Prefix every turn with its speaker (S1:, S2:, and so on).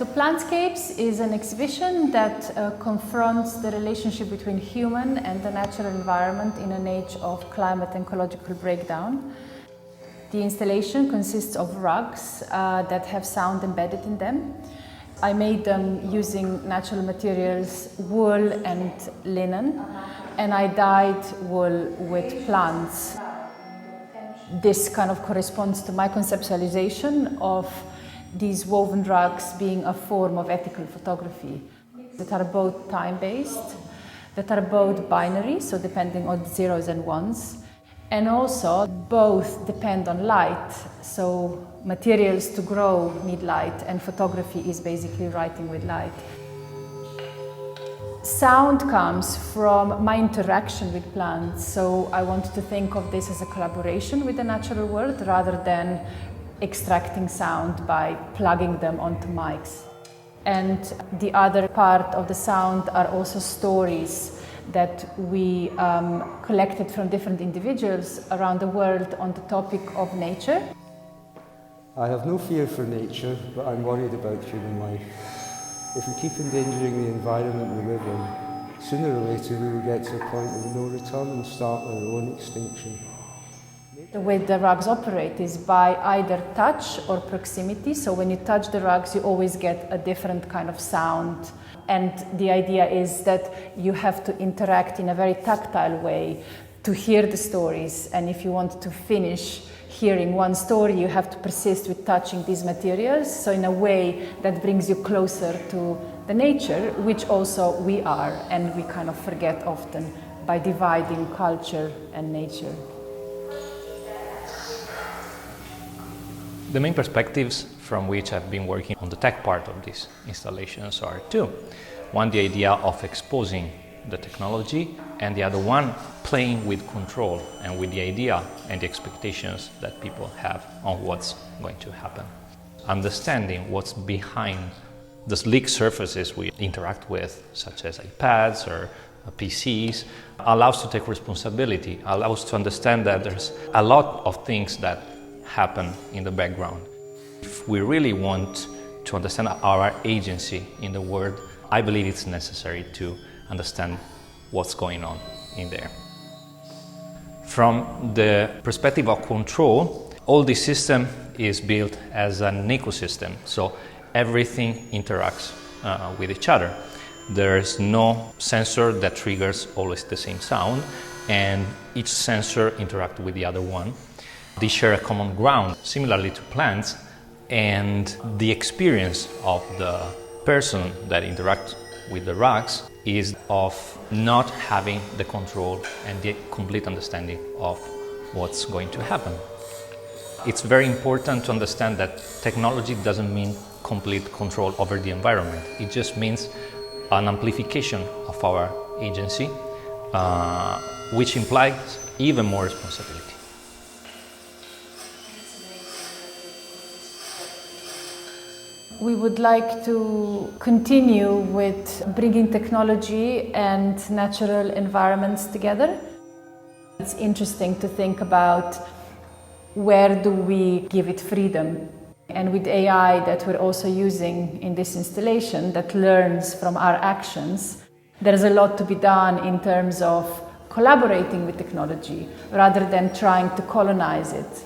S1: So Plantscapes is an exhibition that confronts the relationship between human and the natural environment in an age of climate and ecological breakdown. The installation consists of rugs that have sound embedded in them. I made them using natural materials, wool and linen, and I dyed wool with plants. This kind of corresponds to my conceptualization of these woven rugs being a form of ethical photography that are both time-based, that are both binary, so depending on zeros and ones, and also both depend on light, so materials to grow need light, and photography is basically writing with light. Sound comes from my interaction with plants, so I wanted to think of this as a collaboration with the natural world rather than extracting sound by plugging them onto mics. And the other part of the sound are also stories that we collected from different individuals around the world on the topic of nature.
S2: I have no fear for nature, but I'm worried about human life. If we keep endangering the environment we live in, sooner or later we will get to a point of no return and start our own extinction.
S1: The way the rugs operate is by either touch or proximity. So when you touch the rugs, you always get a different kind of sound. And the idea is that you have to interact in a very tactile way to hear the stories. And if you want to finish hearing one story, you have to persist with touching these materials. So in a way that brings you closer to the nature, which also we are, and we kind of forget often by dividing culture and nature.
S3: The main perspectives from which I've been working on the tech part of these installations are two. One, the idea of exposing the technology, and the other one, playing with control and with the idea and the expectations that people have on what's going to happen. Understanding what's behind the sleek surfaces we interact with, such as iPads or PCs, allows to take responsibility, allows to understand that there's a lot of things that happen in the background. If we really want to understand our agency in the world, I believe it's necessary to understand what's going on in there. From the perspective of control, all this system is built as an ecosystem, so everything interacts with each other. There's no sensor that triggers always the same sound, and each sensor interacts with the other one. They share a common ground, similarly to plants, and the experience of the person that interacts with the rugs is of not having the control and the complete understanding of what's going to happen. It's very important to understand that technology doesn't mean complete control over the environment. It just means an amplification of our agency, which implies even more responsibility.
S1: We would like to continue with bringing technology and natural environments together. It's interesting to think about where do we give it freedom. And with AI that we're also using in this installation that learns from our actions, there's a lot to be done in terms of collaborating with technology rather than trying to colonize it.